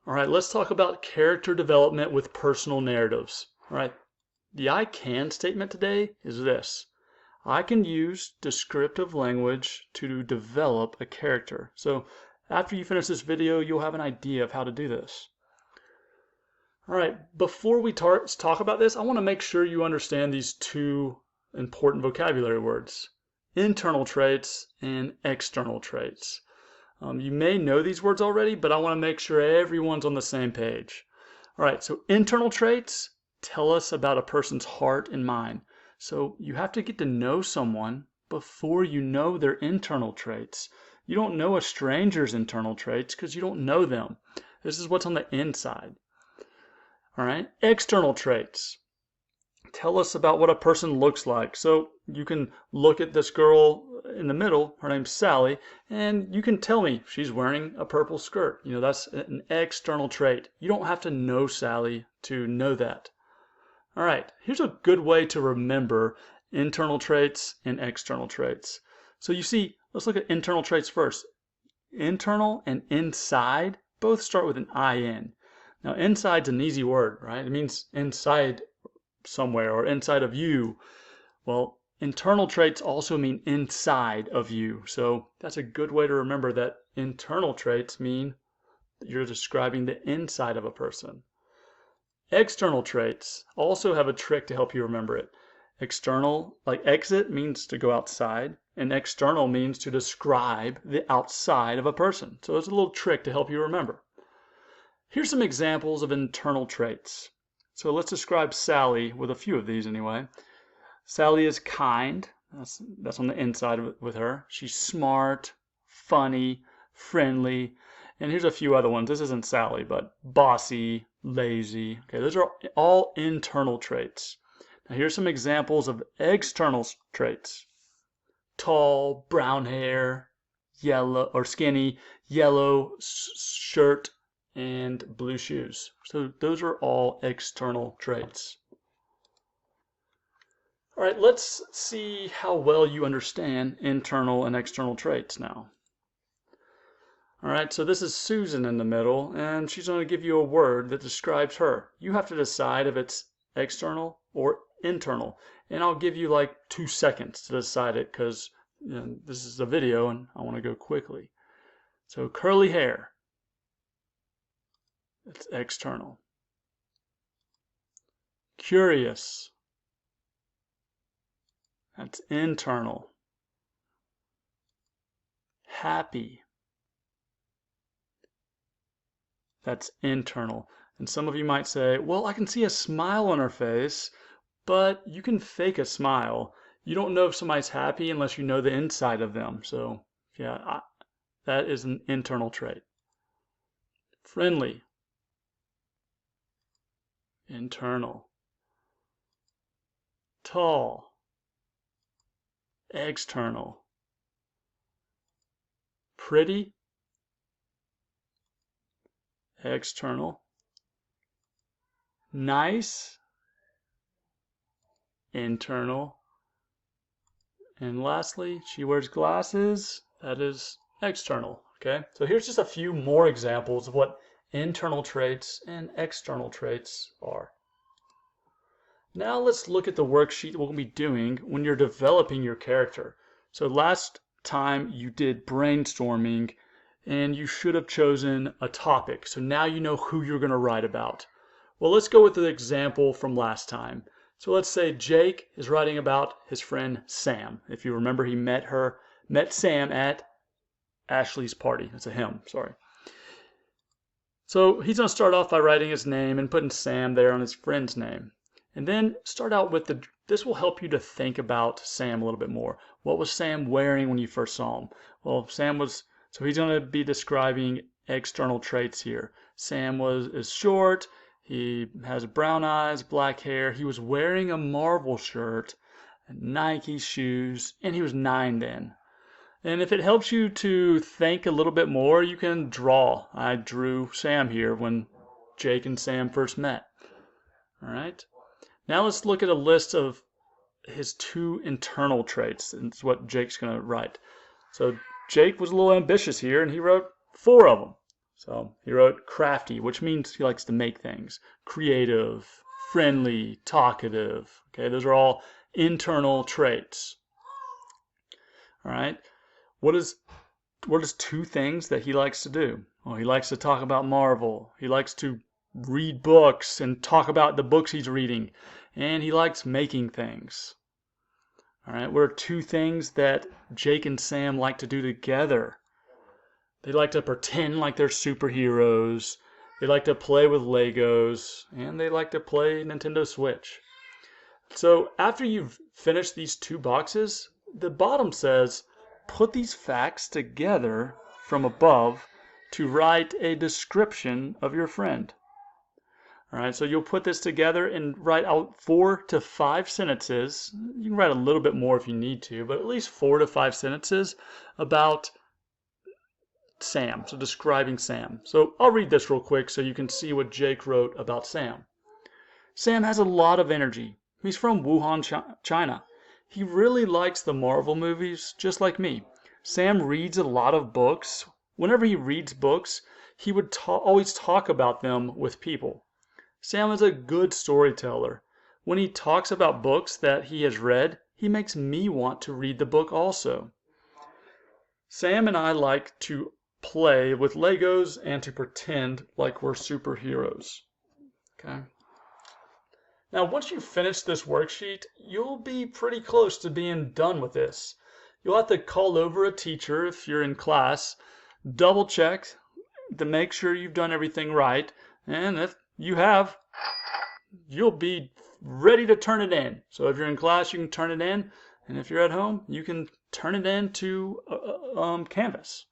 All right, let's talk about character development with personal narratives. All right, the I can statement today is this. I can use descriptive language to develop a character. So after you finish this video, you'll have an idea of how to do this. All right, before we talk about this, I want to make sure you understand these two important vocabulary words: internal traits and external traits. You may know these words already, but I want to make sure everyone's on the same page. All right, so internal traits tell us about a person's heart and mind. So you have to get to know someone before you know their internal traits. You don't know a stranger's internal traits because you don't know them. This is what's on the inside. All right, external traits tell us about what a person looks like. So you can look at this girl in the middle, her name's Sally, and you can tell me she's wearing a purple skirt. You know, that's an external trait. You don't have to know Sally to know that. All right, here's a good way to remember internal traits and external traits. So you see, let's look at internal traits first. Internal and inside both start with an IN. Now, inside's an easy word, right? It means inside somewhere or inside of you. Well, internal traits also mean inside of you. So that's a good way to remember that internal traits mean that you're describing the inside of a person. External traits also have a trick to help you remember it. External, like exit, means to go outside, and external means to describe the outside of a person. So there's a little trick to help you remember. Here's some examples of internal traits. So let's describe Sally with a few of these anyway. Sally is kind. That's on the inside with her. She's smart, funny, friendly. And here's a few other ones. This isn't Sally, but bossy, lazy. Okay, those are all internal traits. Now here's some examples of external traits. Tall, brown hair, yellow or skinny, yellow shirt, and blue shoes. So those are all external traits. All right, let's see how well you understand internal and external traits now. All right, so this is Susan in the middle, and she's going to give you a word that describes her. You have to decide if it's external or internal, and I'll give you like 2 seconds to decide it because this is a video and I want to go quickly. So curly hair. It's external. Curious. That's internal. Happy. That's internal. And some of you might say, well, I can see a smile on her face, but you can fake a smile. You don't know if somebody's happy unless you know the inside of them. So, yeah, that is an internal trait. Friendly. Internal. Tall. External. Pretty. External. Nice. Internal. And lastly, she wears glasses. That is external. Okay, so here's just a few more examples of what internal traits and external traits are. Now let's look at the worksheet we'll be doing when you're developing your character. So last time you did brainstorming and you should have chosen a topic. So now you know who you're going to write about. Well, let's go with the example from last time. So let's say Jake is writing about his friend Sam. If you remember, he met Sam at Ashley's party. That's a him, sorry. So he's going to start off by writing his name and putting Sam there on his friend's name. And then start out with this will help you to think about Sam a little bit more. What was Sam wearing when you first saw him? Well, so he's going to be describing external traits here. Sam is short, he has brown eyes, black hair, he was wearing a Marvel shirt, Nike shoes, and he was 9 then. And if it helps you to think a little bit more, you can draw. I drew Sam here when Jake and Sam first met. All right. Now let's look at a list of his 2 internal traits. It's what Jake's going to write. So Jake was a little ambitious here, and he wrote 4 of them. So he wrote crafty, which means he likes to make things. Creative, friendly, talkative. Okay, those are all internal traits. All right. What is two things that he likes to do? Well, he likes to talk about Marvel. He likes to read books and talk about the books he's reading. And he likes making things. All right. What are two things that Jake and Sam like to do together? They like to pretend like they're superheroes. They like to play with Legos. And they like to play Nintendo Switch. So after you've finished these two boxes, the bottom says, put these facts together from above to write a description of your friend. All right, so you'll put this together and write out 4 to 5 sentences. You can write a little bit more if you need to, but at least 4 to 5 sentences about Sam, so describing Sam. So I'll read this real quick so you can see what Jake wrote about Sam. Sam has a lot of energy. He's from Wuhan, China. He really likes the Marvel movies, just like me. Sam reads a lot of books. Whenever he reads books, he would always talk about them with people. Sam is a good storyteller. When he talks about books that he has read, he makes me want to read the book also. Sam and I like to play with Legos and to pretend like we're superheroes. Okay. Now, once you finish this worksheet, you'll be pretty close to being done with this. You'll have to call over a teacher if you're in class, double check to make sure you've done everything right, and if you have, you'll be ready to turn it in. So if you're in class, you can turn it in, and if you're at home, you can turn it in to Canvas.